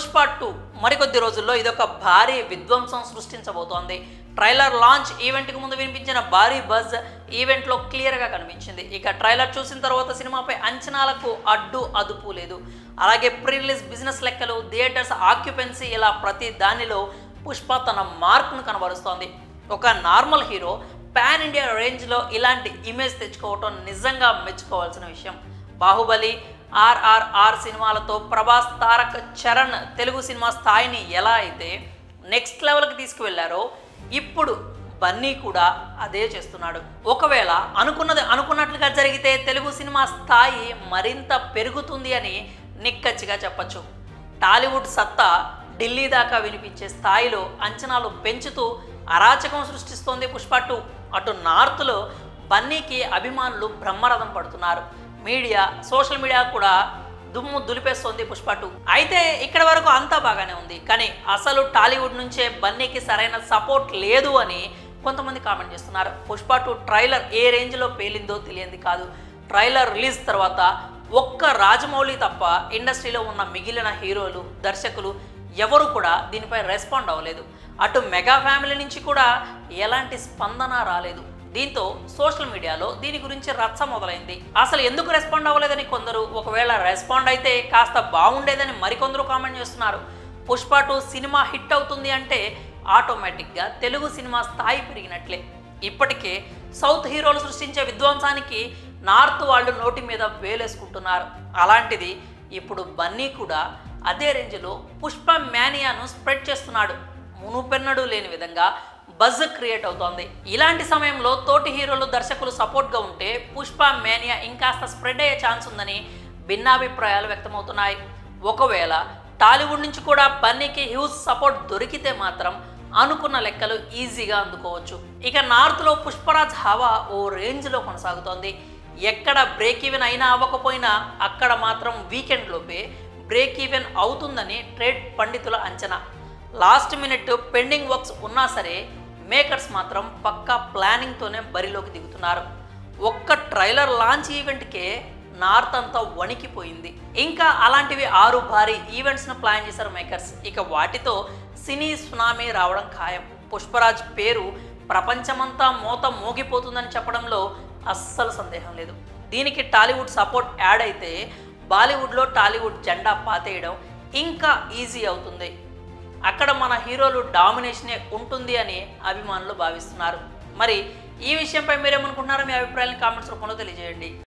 పుష్ప 2 మరికొద్ది రోజుల్లో ఇదొక భారీ విధ్వంసం సృష్టించబోతోంది. ట్రైలర్ లాంచ్ ఈవెంట్కి ముందు వినిపించిన భారీ బజ్ ఈవెంట్లో క్లియర్గా కనిపించింది. ఇక ట్రైలర్ చూసిన తర్వాత సినిమాపై అంచనాలకు అడ్డు అదుపు లేదు. అలాగే ప్రీ రిలీజ్ బిజినెస్ లెక్కలు, థియేటర్స్ ఆక్యుపెన్సీ ఇలా ప్రతి దానిలో పుష్ప తన మార్క్ను కనబరుస్తోంది. ఒక నార్మల్ హీరో పాన్ ఇండియా రేంజ్లో ఇలాంటి ఇమేజ్ తెచ్చుకోవటం నిజంగా మెచ్చుకోవాల్సిన విషయం. బాహుబలి, RRR సినిమాలతో ప్రభాస్, తారక్, చరణ్ తెలుగు సినిమా స్థాయిని ఎలా అయితే నెక్స్ట్ లెవెల్కి తీసుకువెళ్లారో ఇప్పుడు బన్నీ కూడా అదే చేస్తున్నాడు. ఒకవేళ అనుకున్నది అనుకున్నట్లుగా జరిగితే తెలుగు సినిమా స్థాయి మరింత పెరుగుతుంది అని నిక్కచ్చిగా చెప్పచ్చు. టాలీవుడ్ సత్తా ఢిల్లీ దాకా వినిపించే స్థాయిలో అంచనాలు పెంచుతూ అరాచకం సృష్టిస్తోంది పుష్ప 2. అటు నార్త్లో బన్నీకి అభిమానులు బ్రహ్మరథం పడుతున్నారు. మీడియా, సోషల్ మీడియా కూడా దుమ్ము దులిపేస్తోంది పుష్ప 2. అయితే ఇక్కడ వరకు అంతా బాగానే ఉంది. కానీ అసలు టాలీవుడ్ నుంచే బన్నీకి సరైన సపోర్ట్ లేదు అని కొంతమంది కామెంట్ చేస్తున్నారు. పుష్ప 2 ట్రైలర్ ఏ రేంజ్లో పేలిందో తెలియంది కాదు. ట్రైలర్ రిలీజ్ తర్వాత ఒక్క రాజమౌళి తప్ప ఇండస్ట్రీలో ఉన్న మిగిలిన హీరోలు, దర్శకులు ఎవరు కూడా దీనిపై రెస్పాండ్ అవ్వలేదు. అటు మెగా ఫ్యామిలీ నుంచి కూడా ఎలాంటి స్పందన రాలేదు. దీంతో సోషల్ మీడియాలో దీని గురించి రచ్చ మొదలైంది. అసలు ఎందుకు రెస్పాండ్ అవ్వలేదని కొందరు, ఒకవేళ రెస్పాండ్ అయితే కాస్త బాగుండేదని మరికొందరు కామెంట్ చేస్తున్నారు. పుష్ప 2 సినిమా హిట్ అవుతుంది అంటే ఆటోమేటిక్గా తెలుగు సినిమా స్థాయి పెరిగినట్లే. ఇప్పటికే సౌత్ హీరోలు సృష్టించే విధ్వంసానికి నార్త్ వాళ్ళు నోటి మీద వేలేసుకుంటున్నారు. అలాంటిది ఇప్పుడు బన్నీ కూడా అదే రేంజ్లో పుష్ప మ్యానియాను స్ప్రెడ్ చేస్తున్నాడు. మునుపెన్నడూ లేని విధంగా బజ్ క్రియేట్ అవుతోంది. ఇలాంటి సమయంలో తోటి హీరోలు, దర్శకులు సపోర్ట్గా ఉంటే పుష్ప మేనియా ఇంకాస్త స్ప్రెడ్ అయ్యే ఛాన్స్ ఉందని భిన్నాభిప్రాయాలు వ్యక్తమవుతున్నాయి. ఒకవేళ టాలీవుడ్ నుంచి కూడా బన్నీకి హ్యూజ్ సపోర్ట్ దొరికితే మాత్రం అనుకున్న లెక్కలు ఈజీగా అందుకోవచ్చు. ఇక నార్త్లో పుష్పరాజ్ హవా ఓ రేంజ్లో కొనసాగుతోంది. ఎక్కడ బ్రేక్ ఈవెన్ అయినా అవ్వకపోయినా అక్కడ మాత్రం వీకెండ్ లోపే బ్రేక్ ఈవెన్ అవుతుందని ట్రేడ్ పండితుల అంచనా. లాస్ట్ మినిట్ పెండింగ్ వర్క్స్ ఉన్నా సరే మేకర్స్ మాత్రం పక్కా ప్లానింగ్తోనే బరిలోకి దిగుతున్నారు. ఒక్క ట్రైలర్ లాంచ్ ఈవెంట్కే నార్త్ అంతా వణికిపోయింది. ఇంకా అలాంటివి 6 భారీ ఈవెంట్స్ను ప్లాన్ చేశారు మేకర్స్. ఇక వాటితో సినీ సునామీ రావడం ఖాయం. పుష్పరాజ్ పేరు ప్రపంచమంతా మోత మోగిపోతుందని చెప్పడంలో అస్సలు సందేహం లేదు. దీనికి టాలీవుడ్ సపోర్ట్ యాడ్ అయితే బాలీవుడ్లో టాలీవుడ్ జెండా పాతేయడం ఇంకా ఈజీ అవుతుంది. అక్కడ మన హీరోలు డామినేషనే ఉంటుంది అని అభిమానులు భావిస్తున్నారు. మరి ఈ విషయంపై మీరేమనుకుంటున్నారో మీ అభిప్రాయాలను కామెంట్స్ రూపంలో తెలియజేయండి.